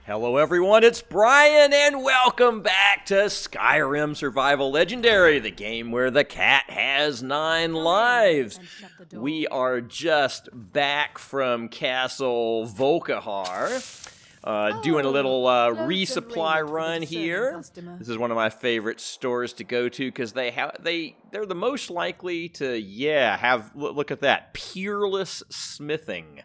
Hello everyone, it's Brian, and welcome back to Skyrim Survival Legendary, the game where the cat has 9 lives. We are just back from Castle Volkihar, doing a little resupply run here. This is one of my favorite stores to go to because they're the most likely to, look at that, peerless smithing.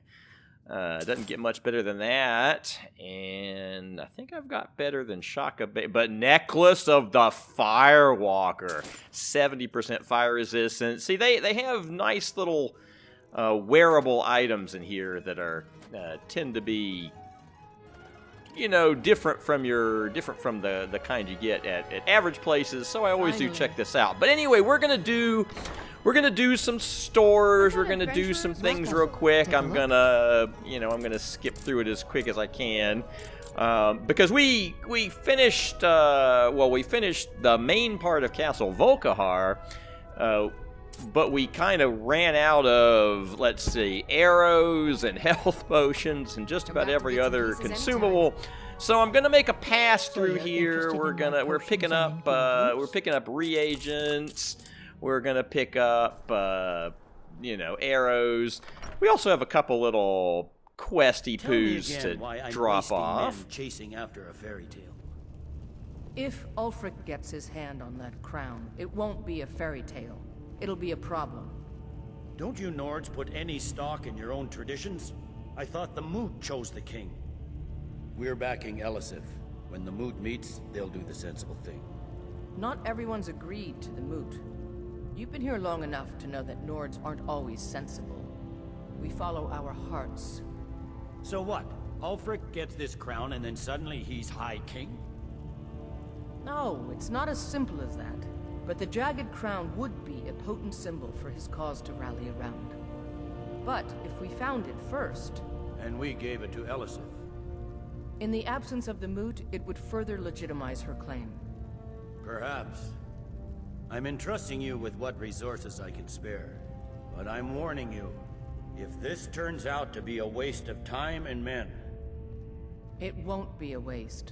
Doesn't get much better than that, and I think I've got better than Shaka, but Necklace of the Firewalker, 70% fire resistance. See, they have nice little wearable items in here that are tend to be, you know, different from the kind you get at average places. So I always do check this out. But anyway, we're gonna do some stores. We're gonna do some things real quick. I'm gonna skip through it as quick as I can because we finished the main part of Castle Volkihar, but we kind of ran out of, let's see, arrows and health potions and just about every other consumable. So I'm gonna make a pass through here. We're picking up reagents. We're gonna pick up, arrows. We also have a couple little questy poos to drop off. Chasing after a fairy tale. If Ulfric gets his hand on that crown, it won't be a fairy tale. It'll be a problem. Don't you Nords put any stock in your own traditions? I thought the Moot chose the king. We're backing Elisif. When the Moot meets, they'll do the sensible thing. Not everyone's agreed to the Moot. You've been here long enough to know that Nords aren't always sensible. We follow our hearts. So what? Ulfric gets this crown and then suddenly he's High King? No, it's not as simple as that. But the Jagged Crown would be a potent symbol for his cause to rally around. But if we found it first... And we gave it to Elisif. In the absence of the Moot, it would further legitimize her claim. Perhaps. I'm entrusting you with what resources I can spare. But I'm warning you, if this turns out to be a waste of time and men... It won't be a waste.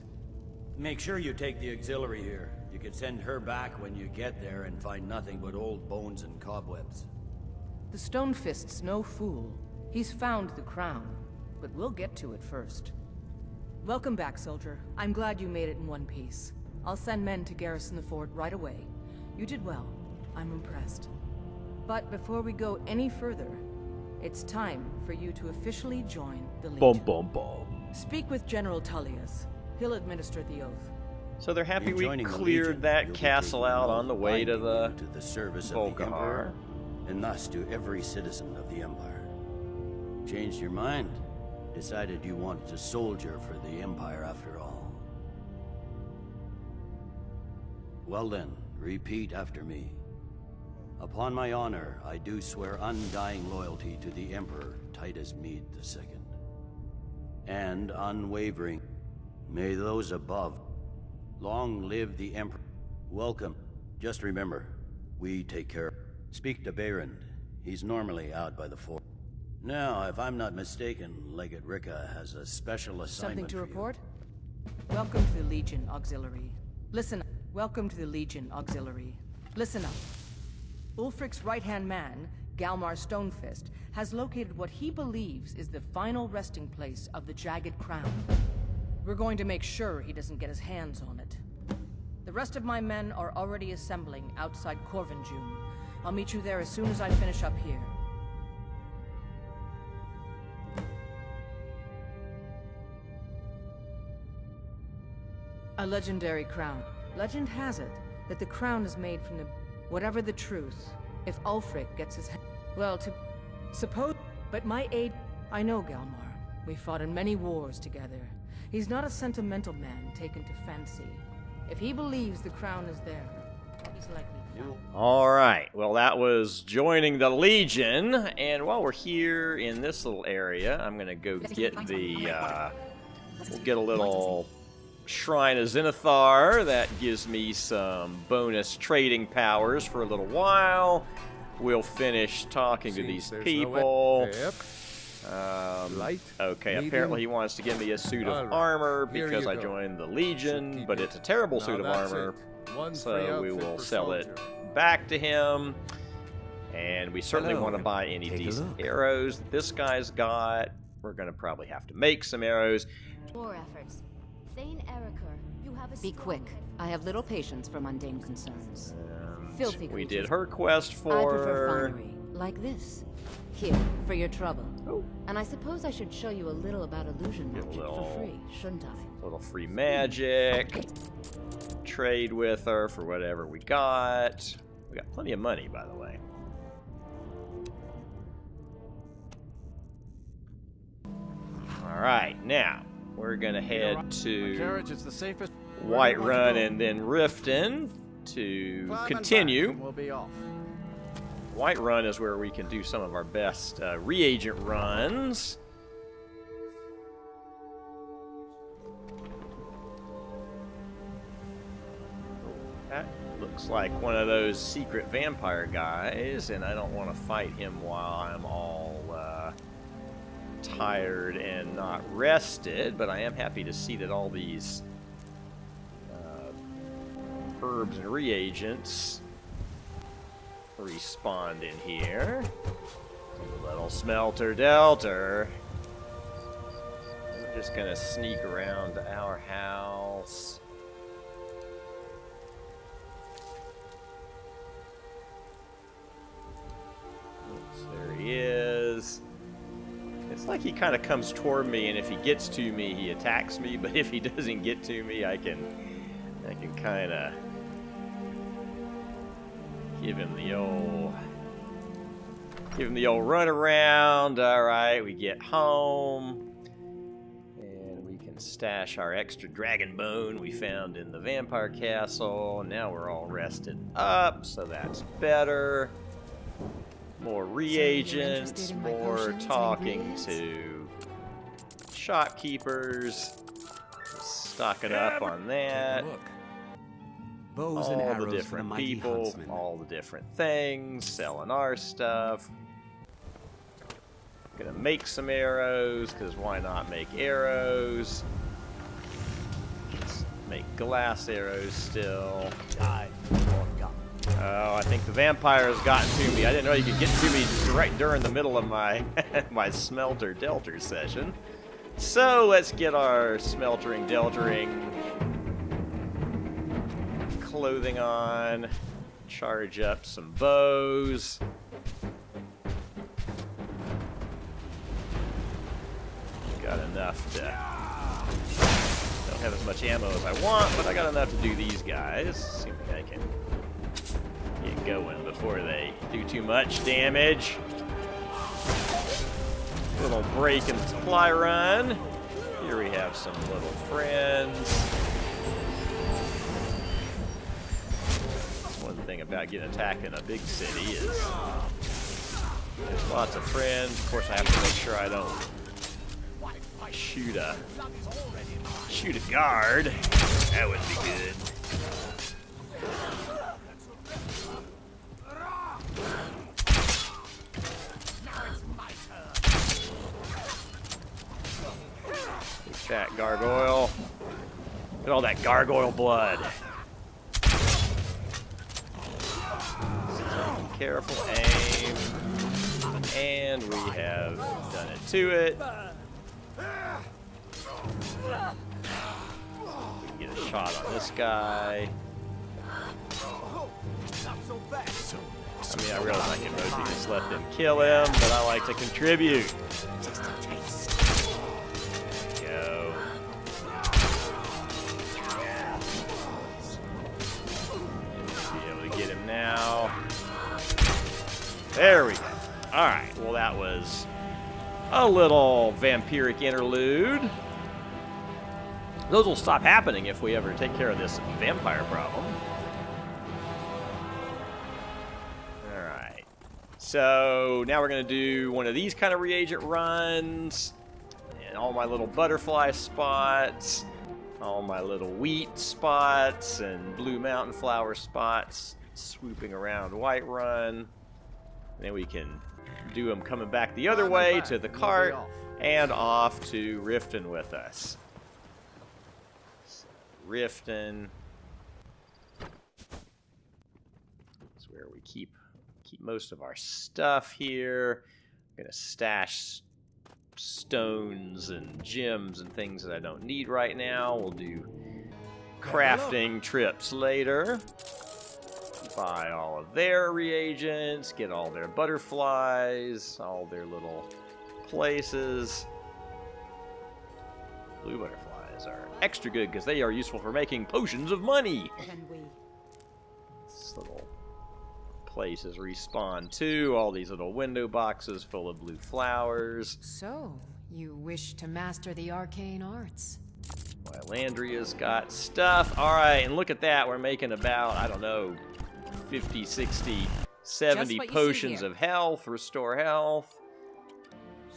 Make sure you take the auxiliary here. You can send her back when you get there and find nothing but old bones and cobwebs. The Stonefist's no fool. He's found the crown, but we'll get to it first. Welcome back, soldier. I'm glad you made it in one piece. I'll send men to garrison the fort right away. You did well. I'm impressed. But before we go any further, it's time for you to officially join the Legion. Speak with General Tullius. He'll administer the oath. So they're happy we cleared that castle out on the way to the service Volkihar. of the Emperor, and thus to every citizen of the Empire. Changed your mind? Decided you wanted to soldier for the Empire after all. Well then, repeat after me. Upon my honor, I do swear undying loyalty to the Emperor Titus Mede II. And unwavering, may those above long live the Emperor. Welcome. Just remember, we take care. Speak to Behrend. He's normally out by the fort. Now, if I'm not mistaken, Legate Ricka has a special assignment. Something to report? Welcome to the Legion Auxiliary. Listen. Welcome to the Legion Auxiliary. Listen up. Ulfric's right-hand man, Galmar Stonefist, has located what he believes is the final resting place of the Jagged Crown. We're going to make sure he doesn't get his hands on it. The rest of my men are already assembling outside Corvinjune. I'll meet you there as soon as I finish up here. A legendary crown. Legend has it that the crown is made from the... Whatever the truth, if Ulfric gets his hand... Well, to... Suppose... But my aid... I know Galmar. We fought in many wars together. He's not a sentimental man taken to fancy. If he believes the crown is there, he's likely found. Alright, well that was joining the Legion, and while we're here in this little area, I'm gonna go get the, we'll get a little Shrine of Zenithar. That gives me some bonus trading powers for a little while. We'll finish talking to these people. Light, Okay, medium? apparently he wants to give me a suit of All right, armor here because you I go. joined the Should Legion, keep but it. it's a terrible Now suit of that's armor. it. One free So we outfit will per sell it soldier. back to him. And we certainly Hello, want to buy any take a decent look. arrows that this guy's got. We're going to probably have to make some arrows. War efforts. Thane Eriker, you have a Be strong quick. head I have little patience for mundane concerns. And Filthy we creatures. did her quest I prefer for... finery, like this. Here, for your trouble. Oh. And I suppose I should show you a little about illusion Get a magic little- for free, shouldn't I? Little free magic. Trade with her for whatever we got. We got plenty of money, by the way. Alright, now we're gonna head to Carriage is the safest. Whiterun and then Rifton to continue. We'll be off. Whiterun is where we can do some of our best reagent runs. That looks like one of those secret vampire guys, and I don't want to fight him while I'm all tired and not rested, but I am happy to see that all these herbs and reagents respawned in here. Little smelter delter. We're just gonna sneak around to our house. Oops, there he is. It's like he kind of comes toward me, and if he gets to me, he attacks me. But if he doesn't get to me, I can kind of give him the old run around. All right, we get home, and we can stash our extra dragon bone we found in the vampire castle. Now we're all rested up, so that's better. More reagents, interested in my more potions and talking ingredients? to shopkeepers. Stocking up on that. Look. Bows and All arrows the for the different mighty people, huntsman. all the different things, selling our stuff. Gonna make some arrows, because why not make arrows? Let's make glass arrows still. Oh, I think the vampire has gotten to me. I didn't know you could get to me right during the middle of my my smelter delter session. So let's get our smeltering deltering clothing on. Charge up some bows. Got enough to... Don't have as much ammo as I want, but I got enough to do these guys. See if I can get going before they do too much damage. Little break and supply run. Here we have some little friends. One thing about getting attacked in a big city is there's lots of friends. Of course, I have to make sure I don't shoot a guard. That would be good. Take that gargoyle. Look at all that gargoyle blood. Careful aim. And we have done it to it. We can get a shot on this guy. I mean, I realize I can mostly just let them kill him, but I like to contribute. There we go. Be able to get him now. There we go. Alright, well that was a little vampiric interlude. Those will stop happening if we ever take care of this vampire problem. Alright. So now we're going to do one of these kind of reagent runs. And all my little butterfly spots. All my little wheat spots and blue mountain flower spots swooping around Whiterun. Then we can do them coming back the other way to the cart and off to Rifton with us. So, Rifton is where we keep most of our stuff here. I'm gonna stash stones and gems and things that I don't need right now. We'll do crafting trips later. Buy all of their reagents, get all their butterflies, all their little places. Blue butterflies are extra good because they are useful for making potions of money. This little places respawn too. All these little window boxes full of blue flowers. So, you wish to master the arcane arts? While Landria's got stuff. Alright, and look at that. We're making about, I don't know, 50, 60, 70 potions of health, restore health.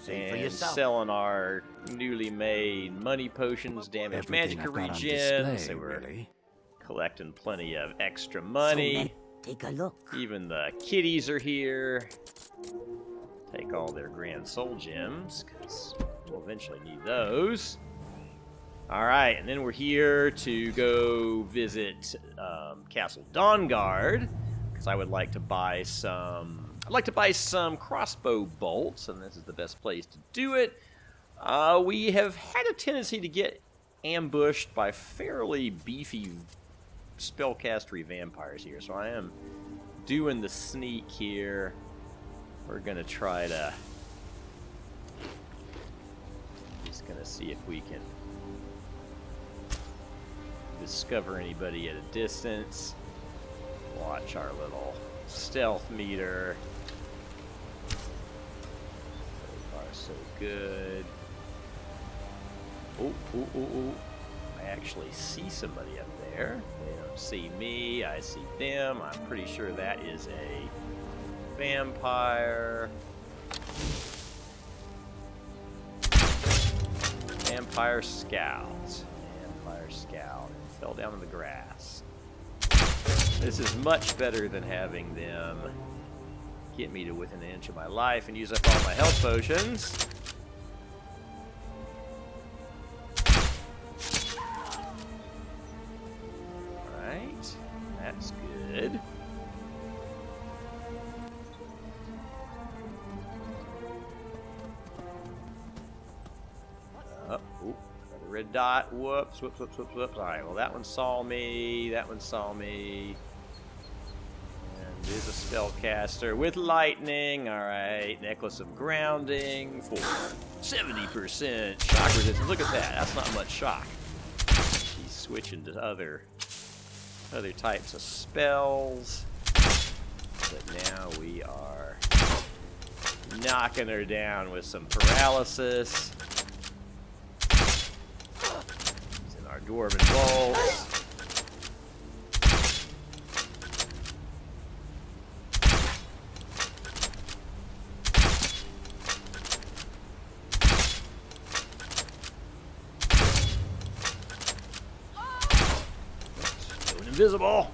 And selling our newly made money potions, damage magic regen. So we're collecting plenty of extra money. Take a look. Even the kitties are here. Take all their grand soul gems, because we'll eventually need those. Alright, and then we're here to go visit Castle Dawnguard, because I would like to buy some... I'd like to buy some crossbow bolts, and this is the best place to do it. We have had a tendency to get ambushed by fairly beefy spellcastery vampires here, so I am doing the sneak here. We're gonna try to... Just gonna see if we can discover anybody at a distance. Watch our little stealth meter. So far, so good. Oh, oh, oh, oh. I actually see somebody up there. They don't see me. I see them. I'm pretty sure that is a vampire. Vampire Scout. Vampire Scout. And fell down in the grass. This is much better than having them get me to within an inch of my life and use up all my health potions. Alright, that's good. Ooh, another red dot. Whoops, whoops, whoops, whoops, whoops. Alright, well that one saw me. That one saw me. And there's a spellcaster with lightning. Alright, necklace of grounding for 70% shock resistance. Look at that. That's not much shock. She's switching to other types of spells. But now we are knocking her down with some paralysis. Using our dwarven bolts. Going invisible.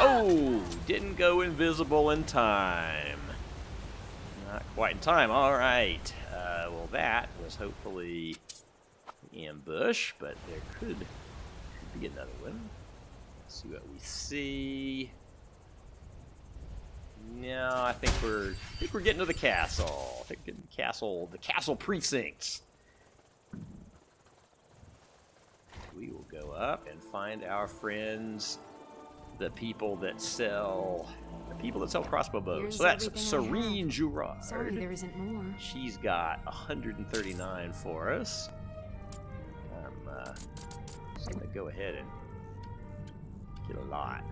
Oh, didn't go invisible in time. Not quite in time. All right. Well, that was hopefully an ambush, but there could be another one. Let's see what we see. No, I think we're getting to the castle. I think getting the castle precincts. We will go up and find our friends, the people that sell crossbow bows. So that's Serene Jurard. Sorry, there isn't more. She's got 139 for us. I'm just gonna go ahead and get a lot.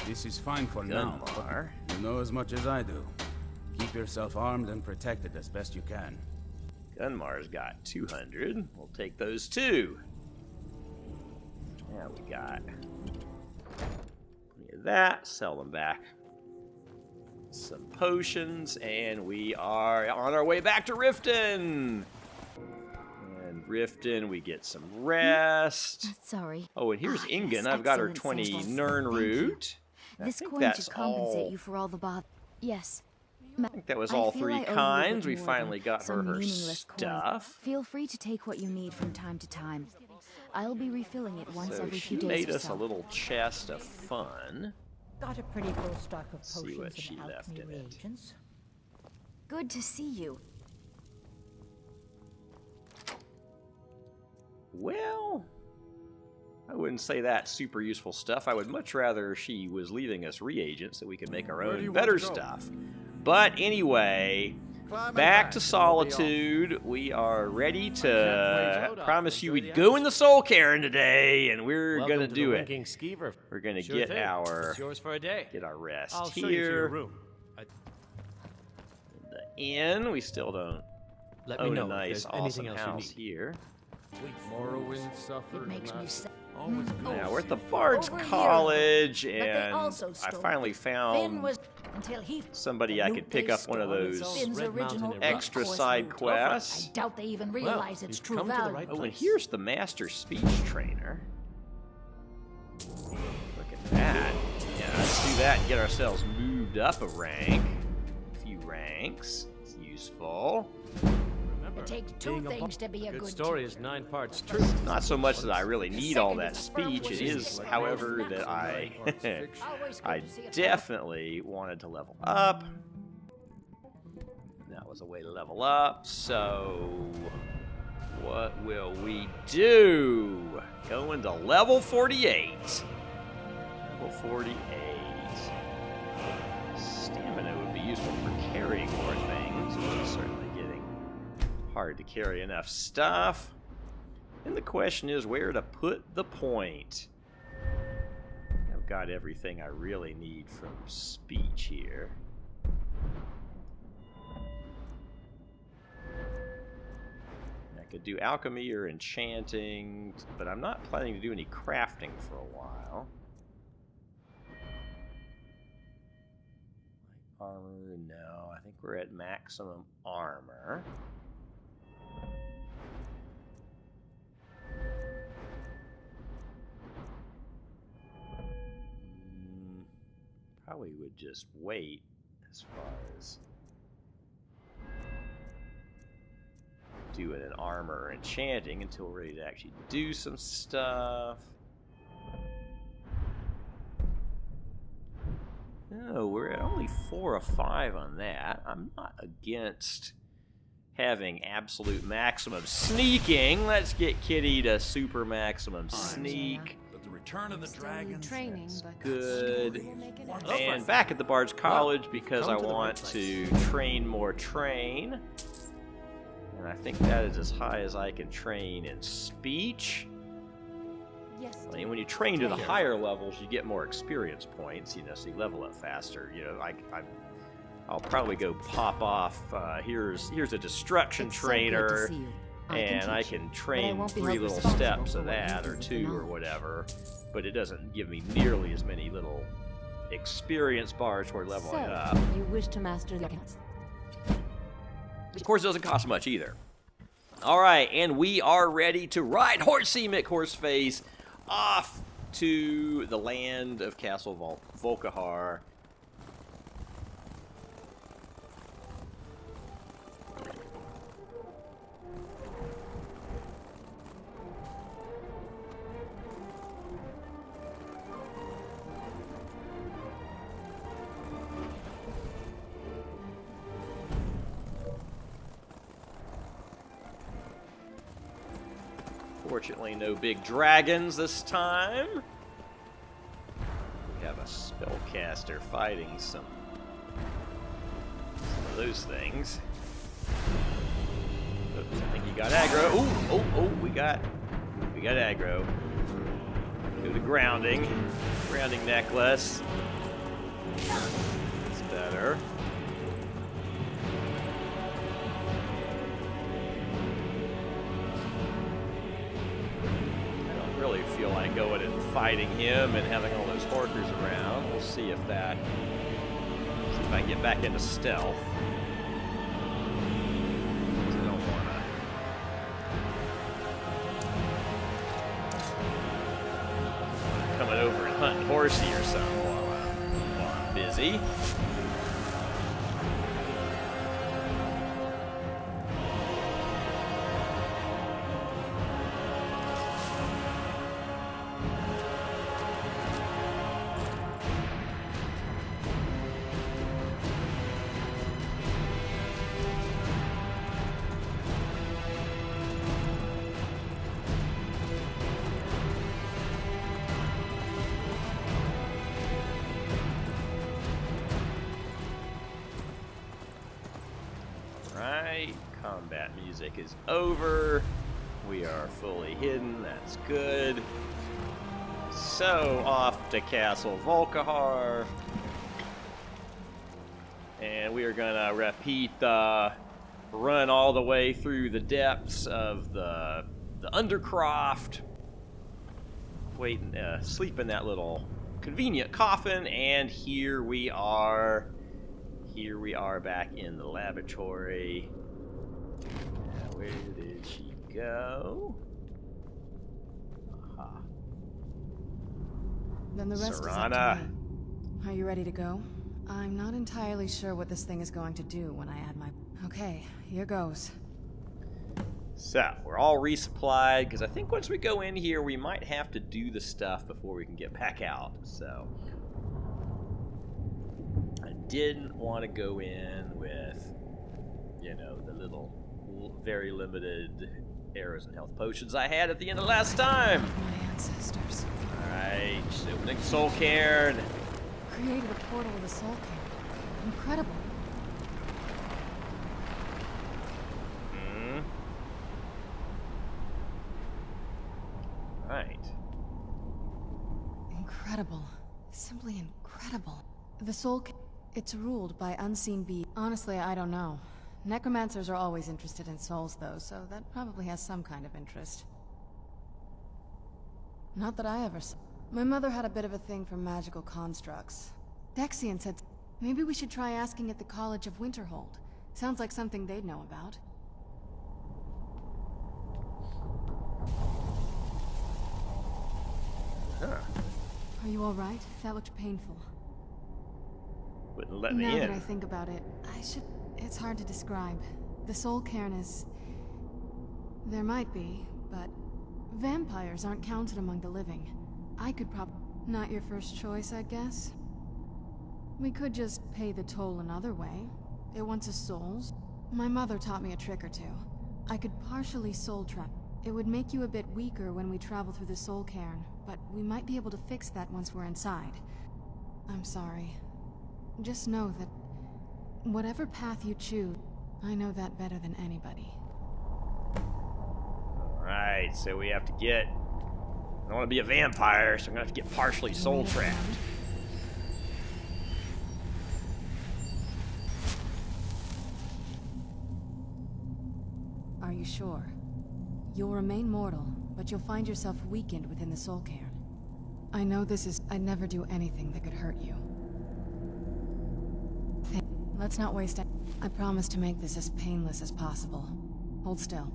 This is fine for now. Gunmar. You know as much as I do. Keep yourself armed and protected as best you can. Gunmar's got 200. We'll take those too. Now we got plenty of that. Sell them back. Some potions, and we are on our way back to Rifton. And Rifton, we get some rest. Sorry. Oh, and here's Ingen. Yes, I've got her excellent 20 samples. Nern Thank you. root. This think coin that's should compensate all. you for all the bother. Yes. I think that was I all feel three I owe you a bit kinds. We more finally than got her some her meaningless coin. stuff. Feel free to take what you need from time to time. I'll be refilling it once So every she few days made or us so. a little chest of fun. Got a pretty full stock of See what potions she and left alchemy in it. reagents. Good to see you. Well, I wouldn't say that's super useful stuff. I would much rather she was leaving us reagents so we could make our own better stuff. But anyway, back to Solitude. We are ready to promise you we'd go in the Soul Cairn today, and we're gonna do it. We're gonna get our rest I'll show you to your here. room. The inn. We still don't Let me own know a if nice, there's anything awesome else house you need. here. Morrowind suffered. It makes me sad. Now we're at the Bard's Over here. College, But they and also I stole finally Finn found was until he somebody I the could loot pick they up one of stole is those Finn's Red Mountain original and extra course side loot. quests. I doubt they even realize its you've true come to the value. right Oh, and place. here's the master speech trainer. Look at that. Yeah, let's do that and get ourselves moved up a rank. A few ranks. It's useful. It takes two things to be a Good good story teacher. is 9 parts truth. Not so much that I really need all that speech. It is, however, that I I definitely wanted to level up. That was a way to level up. So what will we do? Go into level 48. Level 48. Stamina would be useful for carrying more things, which is certainly getting hard to carry enough stuff. And the question is where to put the point. I've got everything I really need from speech here. I could do alchemy or enchanting, but I'm not planning to do any crafting for a while. Armor, no. I think we're at maximum armor. Probably would just wait as far as doing an armor or enchanting until we're ready to actually do some stuff. No, we're at only 4 of 5 on that. I'm not against having absolute maximum sneaking. Let's get Kitty to super maximum sneak. But the return of the Still need dragons. training, but Good. we'll make it happen. And back at the Bard's College because I come to the want right to train more train. And I think that is as high as I can train in speech. Yes. I mean, when you train to the higher levels, you get more experience points, you know, so you level up faster. You know, I'll probably go pop off. Here's a destruction It's so good to trainer, see you. I and can I teach you, can but I train won't be 3 held little responsible steps for of what you that, do or with 2, the or knowledge. whatever. But it doesn't give me nearly as many little experience bars toward leveling up. You wish to master the accounts. Of course, it doesn't cost much either. All right, and we are ready to ride Horsey McHorseface off to the land of Castle Volkihar. Fortunately, no big dragons this time. We have a spellcaster fighting some of those things. Oops, I think he got aggro. Oh, we got aggro. Do the grounding necklace. That's better. Really feel like going and fighting him and having all those horkers around. We'll see if I can get back into stealth. I don't wanna. Coming over and hunting Horsey or something while See? Right, combat music is over. We are fully hidden, that's good. So, off to Castle Volkihar. And we are gonna repeat the run all the way through the depths of the Undercroft. Wait, sleep in that little convenient coffin, and here we are. Here we are back in the laboratory. Where did she go? Aha. Then the rest is up to me. Are you ready to go? I'm not entirely sure what this thing is going to do when I add my... Okay, here goes. So, we're all resupplied, because I think once we go in here, we might have to do the stuff before we can get back out, so... I didn't want to go in with, you know, the little, very limited arrows and health potions I had at the end of last time. My ancestors. Alright, opening Soul Cairn. Created a portal with a Soul Cairn. Incredible. Right. Incredible. Simply incredible. The Soul Cairn, it's ruled by unseen beings. Honestly, I don't know. Necromancers are always interested in souls, though, so that probably has some kind of interest. Not that I ever saw. My mother had a bit of a thing for magical constructs. Dexian said, maybe we should try asking at the College of Winterhold. Sounds like something they'd know about. Huh. Are you alright? That looked painful. Wouldn't let me Now in. that I think about it, it's hard to describe. The Soul Cairn is... There might be, but... Vampires aren't counted among the living. I could Not your first choice, I guess. We could just pay the toll another way. It wants us souls. My mother taught me a trick or two. I could partially soul trap. It would make you a bit weaker when we travel through the Soul Cairn, but we might be able to fix that once we're inside. I'm sorry. Just know that whatever path you choose, I know that better than anybody. Alright, so we have to get... I don't want to be a vampire, so I'm going to have to get partially soul trapped. Are you sure? You'll remain mortal, but you'll find yourself weakened within the Soul Cairn. I know this is... I'd never do anything that could hurt you. Let's not waste it. I promise to make this as painless as possible. Hold still.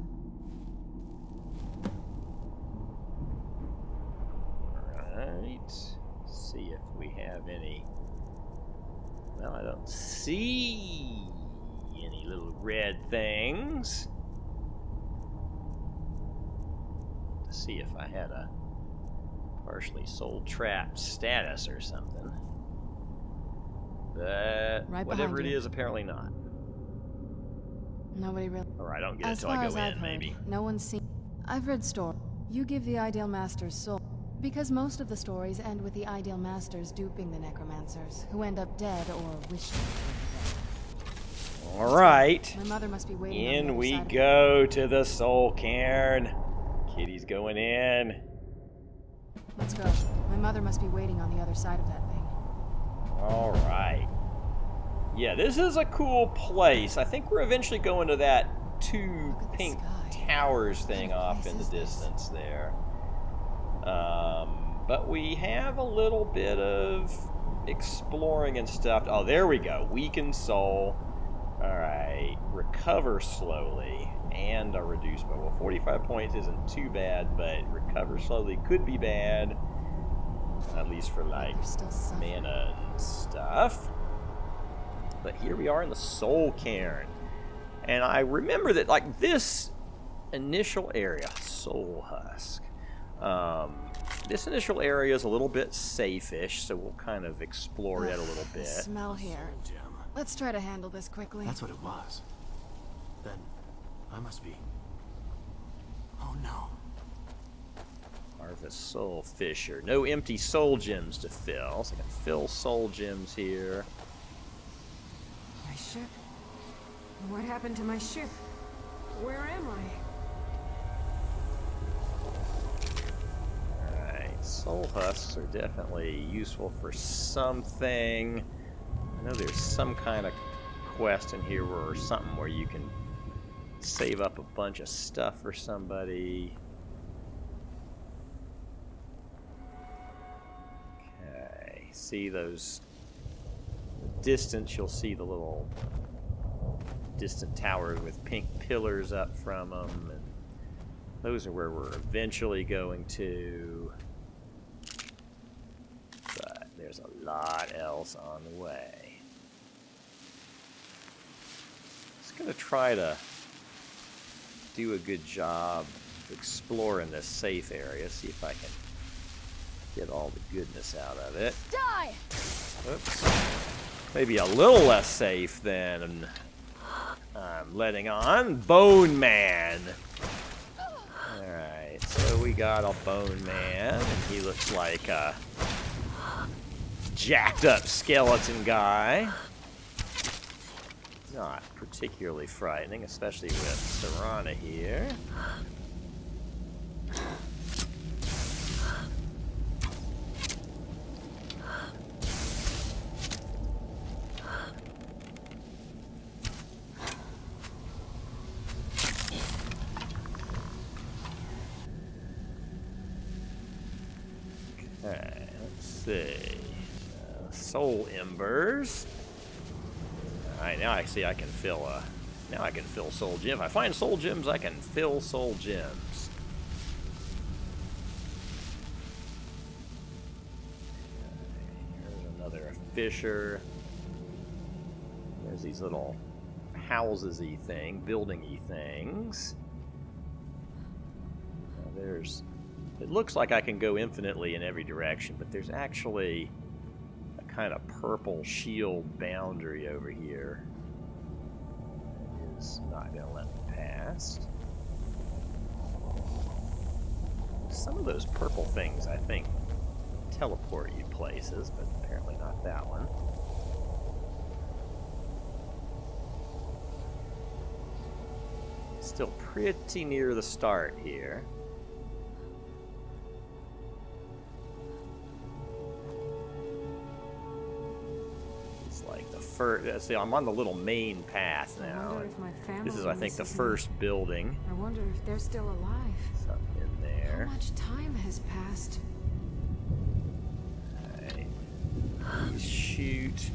Alright. See if we have any... Well, I don't see any little red things. To see if I had a partially soul trapped status or something. But Right whatever it behind you. is, apparently not. Nobody really... Or I don't get it As till far I as go I've in, heard, maybe. no one's seen... I've read stories. You give the Ideal Masters soul. Because most of the stories end with the Ideal Masters duping the Necromancers, who end up dead or wish they were dead. Alright. My mother must be waiting on the In other we side of go to the Soul Cairn. Kitty's going in. Let's go. My mother must be waiting on the other side of that thing. Alright. Yeah, this is a cool place. I think we're eventually going to that two Look at the pink sky. towers thing What off place in the is this? distance there. But we have a little bit of exploring and stuff. Oh, there we go. Weaken soul. Alright. Recover slowly. And a reduced by... Well, 45 points isn't too bad, but recover slowly could be bad. At least for like You're still suffering. mana and stuff. But here we are in the Soul Cairn. And I remember that like this initial area, Soul Husk. This initial area is a little bit safe-ish, so we'll kind of explore it a little The bit. smell here. Let's try to handle this quickly. That's what it was. Then I must be. Oh no. Martha Soul Fisher. No empty soul gems to fill. So I can fill soul gems here. My ship? What happened to my ship? Where am I? Alright, soul husks are definitely useful for something. I know there's some kind of quest in here or something where you can save up a bunch of stuff for somebody. Okay, see those distance, you'll see the little distant towers with pink pillars up from them, and those are where we're eventually going to. But there's a lot else on the way. Just gonna try to do a good job exploring this safe area, see if I can get all the goodness out of it. Die! Oops. Maybe a little less safe than I'm letting on. Bone Man. Alright, so we got a Bone Man, and he looks like a jacked up skeleton guy. Not particularly frightening, especially with Serana here. Okay, let's see. Soul Embers. Alright, now I see I can fill now I can fill soul gem. If I find soul gems, I can fill soul gems. Okay, here's another fisher. There's these little houses-y thing, building-y things. Now there's. It looks like I can go infinitely in every direction, but there's actually a kind of purple shield boundary over here. It is not going to let me past. Some of those purple things, I think, teleport you places, but apparently not that one. Still pretty near the start here. Like the first, see, I'm on the little main path now. This is, I think, the first building. I wonder if they're still alive. Something in there. How much time has passed? Right. Shoot.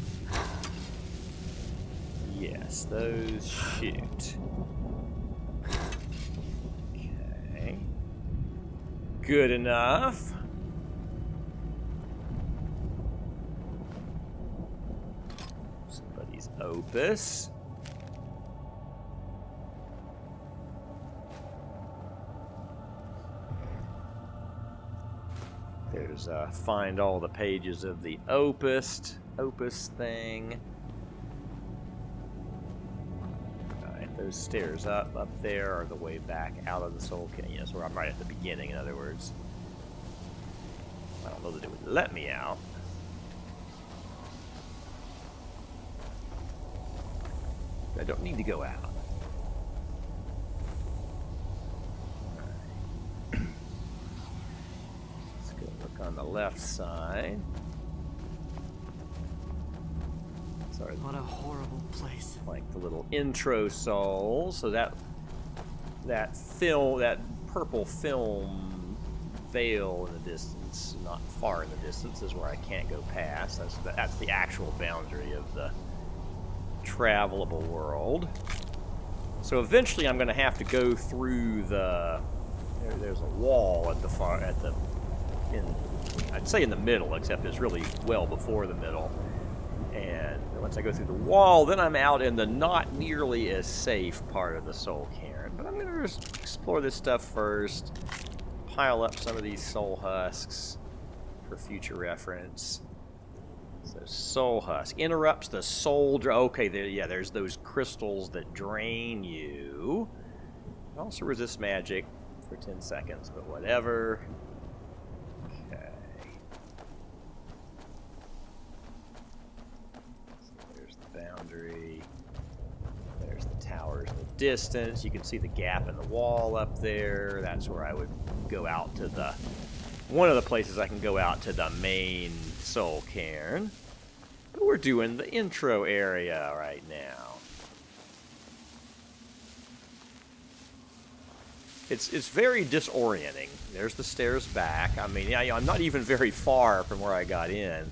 Yes, those shoot. Okay. Good enough. Opus. There's find all the pages of the Opus thing. Alright, those stairs up there are the way back out of the Soul Cairn. Yes, where I'm right at the beginning, in other words. I don't know that it would let me out. I don't need to go out. Right. Let's go look on the left side. Sorry. What a horrible place. Like the little intro souls. So that purple film veil in the distance, not far in the distance, is where I can't go past. That's the actual boundary of the travelable world. So eventually I'm going to have to go through the there's a wall at the I'd say in the middle, except it's really well before the middle. And once I go through the wall, then I'm out in the not nearly as safe part of the Soul Cairn. But I'm going to just explore this stuff first, pile up some of these soul husks for future reference. So soul husk interrupts the soul. Okay, there's those crystals that drain you. It also resists magic for 10 seconds, but whatever. Okay. So there's the boundary. There's the towers in the distance. You can see the gap in the wall up there. That's where I would go out to the... One of the places I can go out to the main Soul Cairn. But we're doing the intro area right now. It's very disorienting. There's the stairs back. I mean, I'm not even very far from where I got in.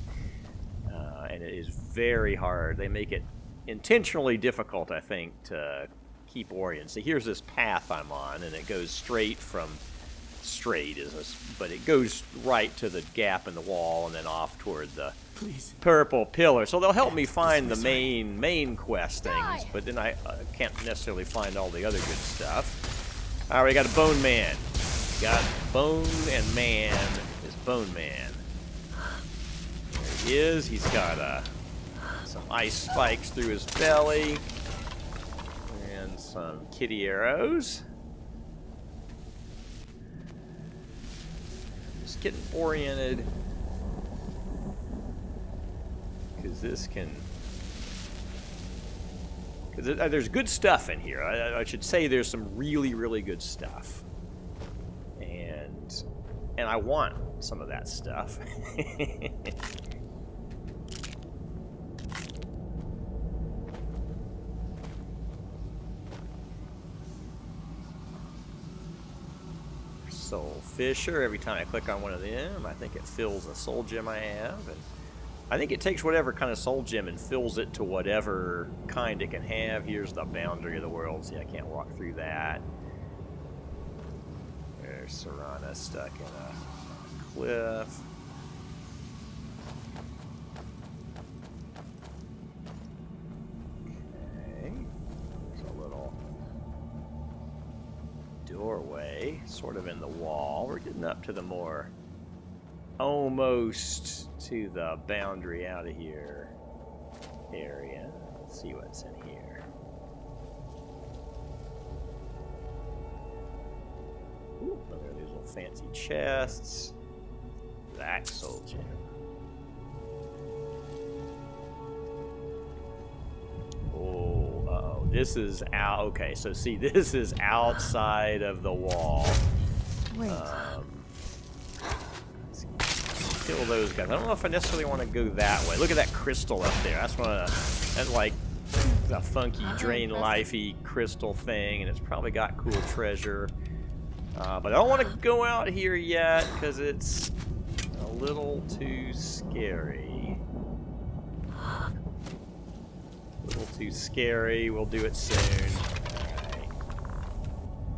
And it is very hard. They make it intentionally difficult, I think, to keep oriented. So here's this path I'm on, and it goes straight from... but it goes right to the gap in the wall and then off toward the purple pillar. So they'll help me find the main quest things, but then I can't necessarily find all the other good stuff. All right, we got a Bone Man. We got Bone and Man is Bone Man. There he is. He's got some ice spikes through his belly and some kitty arrows. Just getting oriented, because this can... Because there's good stuff in here. I should say there's some really, really good stuff. And I want some of that stuff. Soul Fisher. Every time I click on one of them, I think it fills a soul gem I have. And I think it takes whatever kind of soul gem and fills it to whatever kind it can have. Here's the boundary of the world. See, I can't walk through that. There's Serana stuck in a cliff. Okay. There's a little doorway, sort of in the wall. We're getting up to the more... almost to the boundary out of here area. Let's see what's in here. Ooh, look at these little fancy chests. Black soul gem. Oh, uh-oh. This is out. Okay, so see, this is outside of the wall. Wait. Kill those guys. I don't know if I necessarily want to go that way. Look at that crystal up there. That's one of that's like a funky drain lifey crystal thing, and it's probably got cool treasure. But I don't want to go out here yet because it's a little too scary. A little too scary. We'll do it soon. Alright.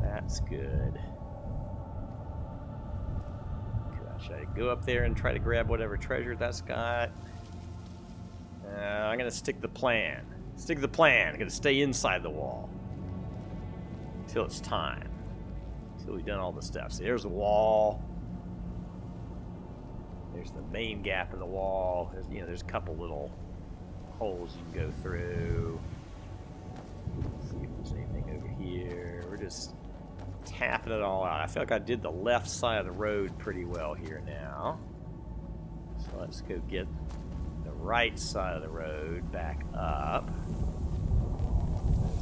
That's good. Should I go up there and try to grab whatever treasure that's got? I'm going to stick to the plan. Stick to the plan. I'm going to stay inside the wall. Until it's time. Until we've done all the stuff. See, there's the wall. There's the main gap in the wall. There's, there's a couple little holes you can go through. Let's see if there's anything over here. We're just... tapping it all out. I feel like I did the left side of the road pretty well here now. So let's go get the right side of the road back up.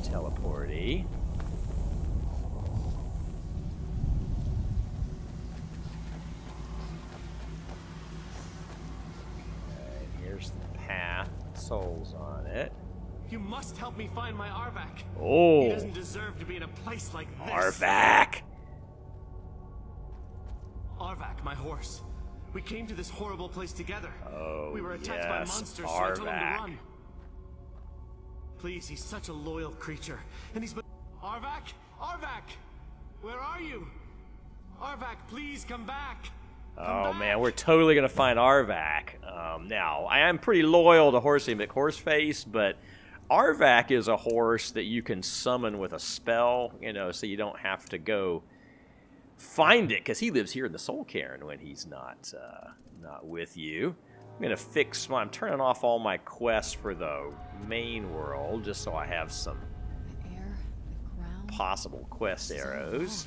Teleporty. Okay, here's the path. Souls on it. You must help me find my Arvak. Oh. He doesn't deserve to be in a place like this. Arvak! Arvak, my horse. We came to this horrible place together. Oh, we were attacked by monsters, so I told him to run. Please, he's such a loyal creature. And he's been... Arvak! Arvak! Where are you? Arvak, please come back. Oh man, we're totally gonna find Arvak. Now, I am pretty loyal to Horsey McHorseface, but Arvak is a horse that you can summon with a spell, you know, so you don't have to go find it, because he lives here in the Soul Cairn when he's not with you. I'm gonna I'm turning off all my quests for the main world, just so I have some possible quest arrows.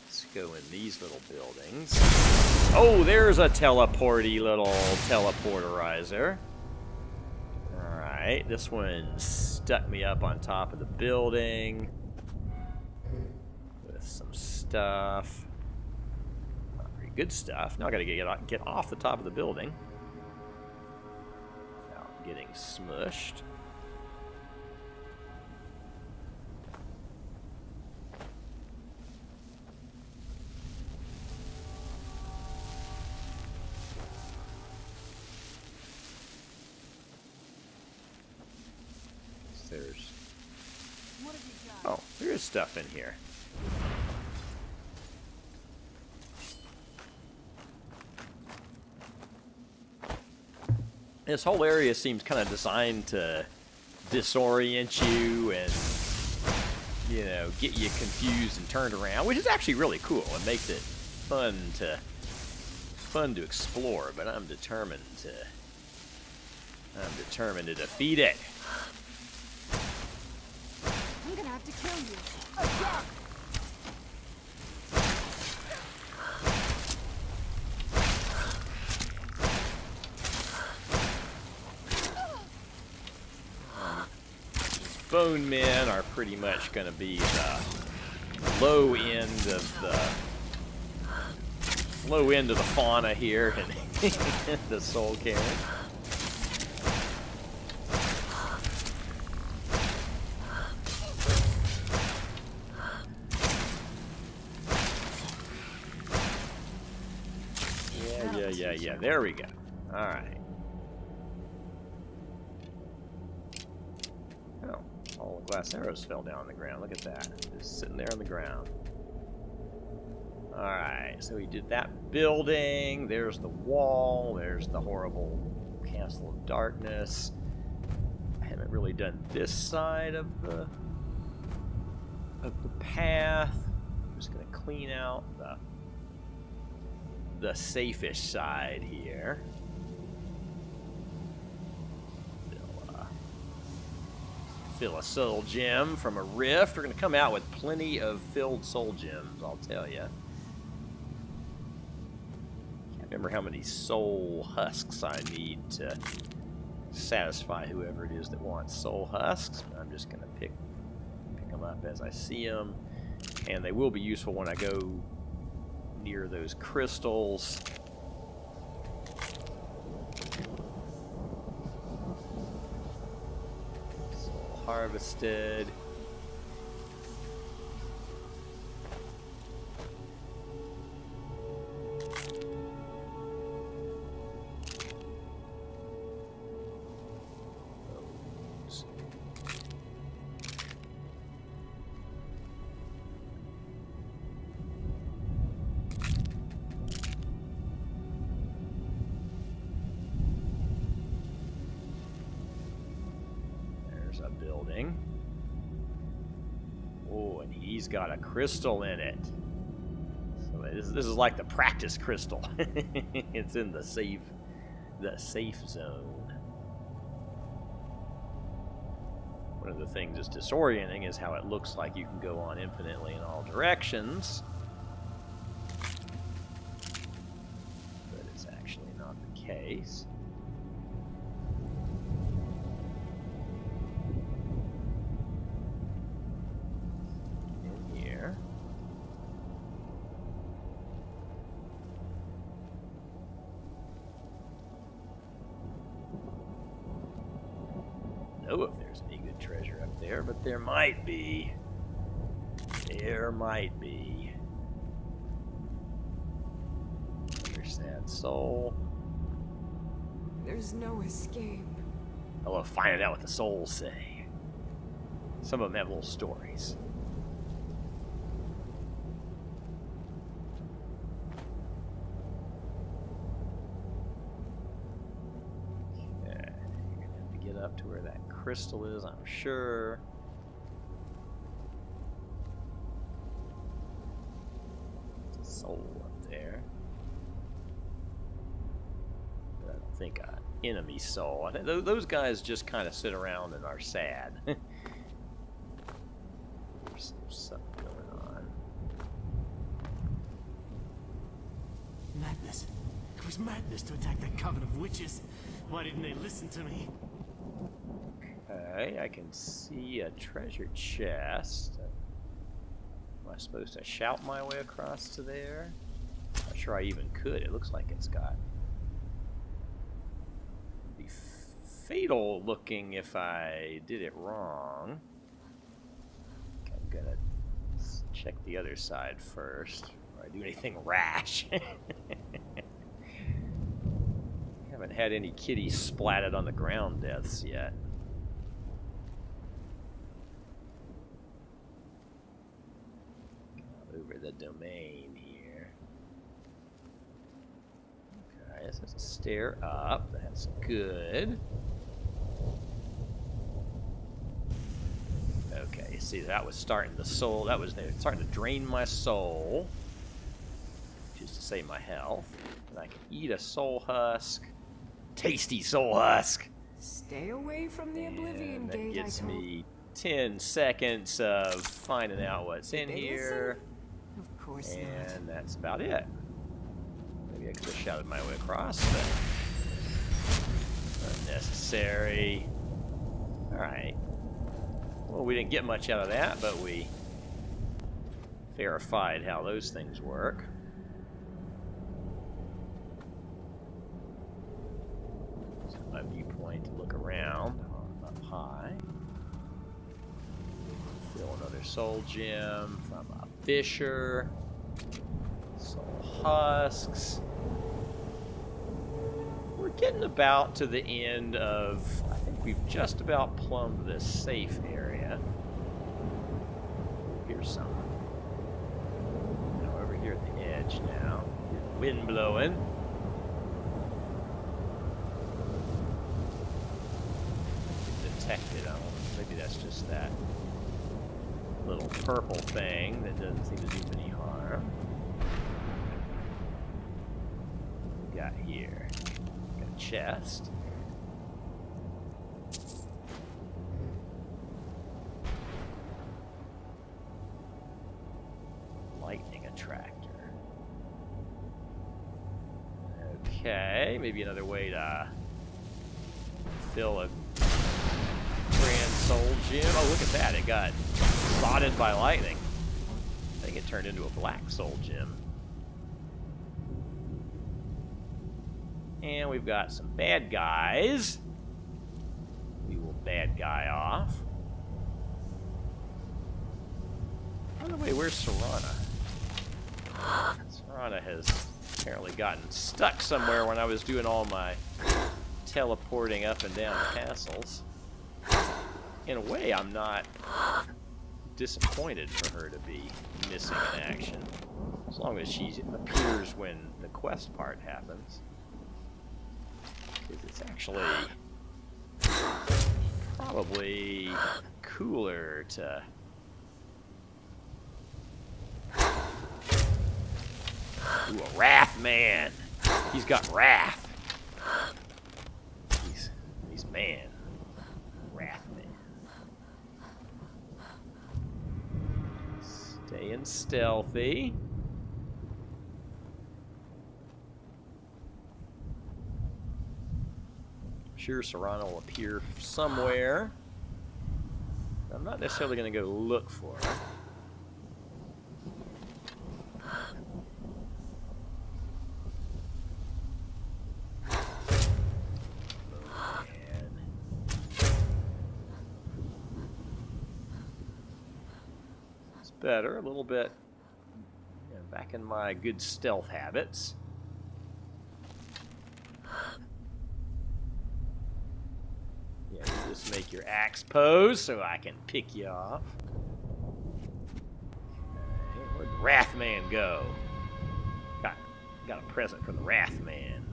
Let's go in these little buildings. Oh, there's a teleporty little teleporterizer. Alright, this one stuck me up on top of the building with some stuff. Not very good stuff. Now I gotta get off the top of the building without getting smushed. There's stuff in here. This whole area seems kind of designed to disorient you and, you know, get you confused and turned around, which is actually really cool. It makes it fun to explore, but I'm determined to defeat it. I'm gonna have to kill you. Bone men are pretty much going to be the low end of the fauna here in the Soul Cairn. Yeah, there we go. Alright. Oh, all the glass arrows fell down on the ground. Look at that. Just sitting there on the ground. Alright, so we did that building. There's the wall. There's the horrible Castle of Darkness. I haven't really done this side of the path. I'm just going to clean out the safe-ish side here. Fill a soul gem from a rift. We're going to come out with plenty of filled soul gems, I'll tell you. Can't remember how many soul husks I need to satisfy whoever it is that wants soul husks. I'm just going to pick them up as I see them. And they will be useful when I go near those crystals. Soul harvested. Oh, and he's got a crystal in it. So this is like the practice crystal. It's in the safe zone. One of the things that's disorienting is how it looks like you can go on infinitely in all directions. But it's actually not the case. Know if there's any good treasure up there, but there might be. There might be. Another sad soul. There's no escape. I love finding out what the souls say. Some of them have little stories. to where that crystal is, I'm sure. There's a soul up there. But I don't think an enemy soul. I think those guys just kind of sit around and are sad. There's something going on. Madness. It was madness to attack that coven of witches. Why didn't they listen to me? Okay, I can see a treasure chest. Am I supposed to shout my way across to there? Not sure I even could. It looks like it's got... It'd be fatal looking if I did it wrong. I'm gonna check the other side first before I do anything rash. Haven't had any kitties splatted on the ground deaths yet. Over the domain here. Okay, this is a stair up. That's good. Okay, you see that was starting the soul. That was starting to drain my soul, just to save my health. And I can eat a soul husk. Tasty soul husk. Stay away from the Oblivion And that Gate, gets I told. me 10 seconds of finding out what's in here. Of course not. And that's about it. Maybe I could have shouted my way across, but unnecessary. Alright. Well, we didn't get much out of that, but we verified how those things work. So my viewpoint to look around up high. Fill another soul gem from a fisher. Soul husks. We're getting about to the end of, I think we've just about plumbed this safe area. Here's some. Now over here at the edge now. Wind blowing. Detected. I don't know. Maybe that's just that little purple thing that doesn't seem to do any harm. What we got here? Got a chest. Lightning attractor. Okay, maybe another way to fill a grand soul gem. Oh, look at that. It got spotted by lightning. I think it turned into a black soul gem. And we've got some bad guys. We will bad guy off. By the way, where's Serana? Serana has apparently gotten stuck somewhere when I was doing all my teleporting up and down castles. In a way, I'm not disappointed for her to be missing in action, as long as she appears when the quest part happens. Because it's actually probably cooler to... Ooh, a wrath man. He's got wrath. He's man. Wrath man. Staying stealthy. I'm sure Serana will appear somewhere. I'm not necessarily going to go look for her. Better, a little bit, back in my good stealth habits. Yeah, you just make your axe pose so I can pick you off. Okay, where'd the Wrathman go? Got a present for the Wrathman.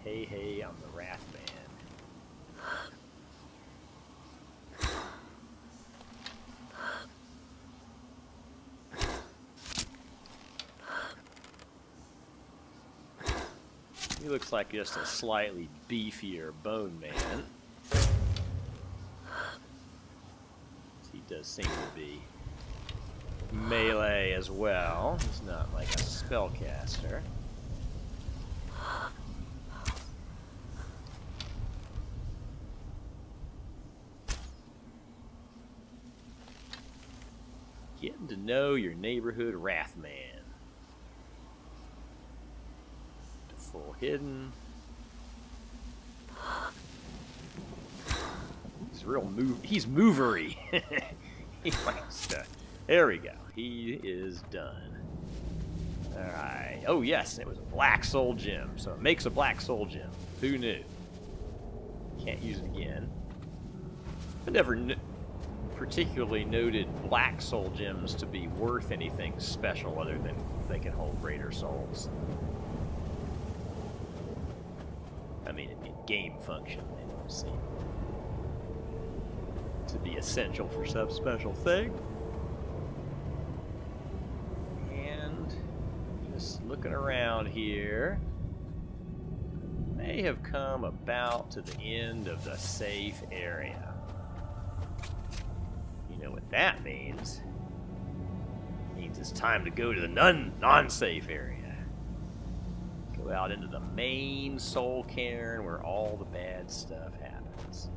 Hey, I'm the Wrathman. He looks like just a slightly beefier bone man. He does seem to be melee as well. He's not like a spellcaster. Getting to know your neighborhood Wrathman. Full hidden. He's real he's movery. He likes to. There we go. He is done. Alright. Oh yes, it was a black soul gem. So it makes a black soul gem. Who knew? Can't use it again. I never particularly noted black soul gems to be worth anything special other than they can hold greater souls. I mean, in game function, they don't seem to be essential for some special thing. And just looking around here, may have come about to the end of the safe area. You know what that means? It means it's time to go to the non-safe area. Go out into the main Soul Cairn where all the bad stuff happens.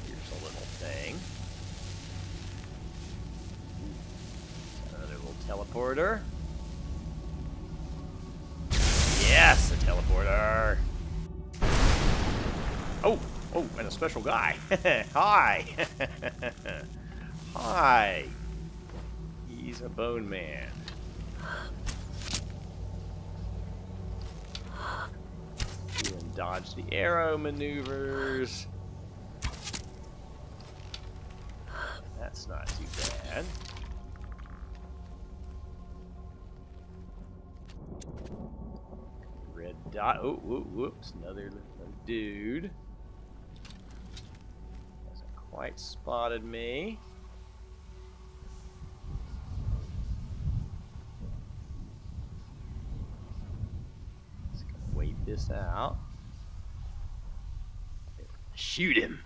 Here's a little thing. Another little teleporter. Yes, a teleporter. Oh, and a special guy. Hi. Hi. He's a bone man. Doing dodge the arrow maneuvers. That's not too bad. Red dot. Oh, whoops. Another little dude. Hasn't quite spotted me. This out. Shoot him.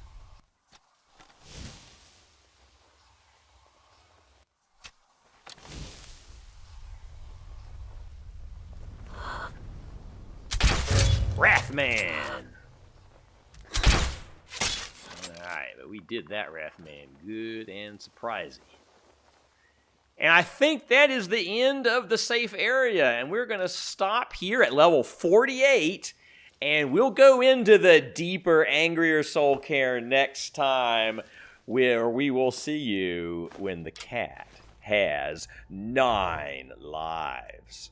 Wrathman. Alright, but we did that Wrathman good and surprising. And I think that is the end of the safe area. And we're going to stop here at level 48. And we'll go into the deeper, angrier Soul Cairn next time, where we will see you when the cat has 9 lives.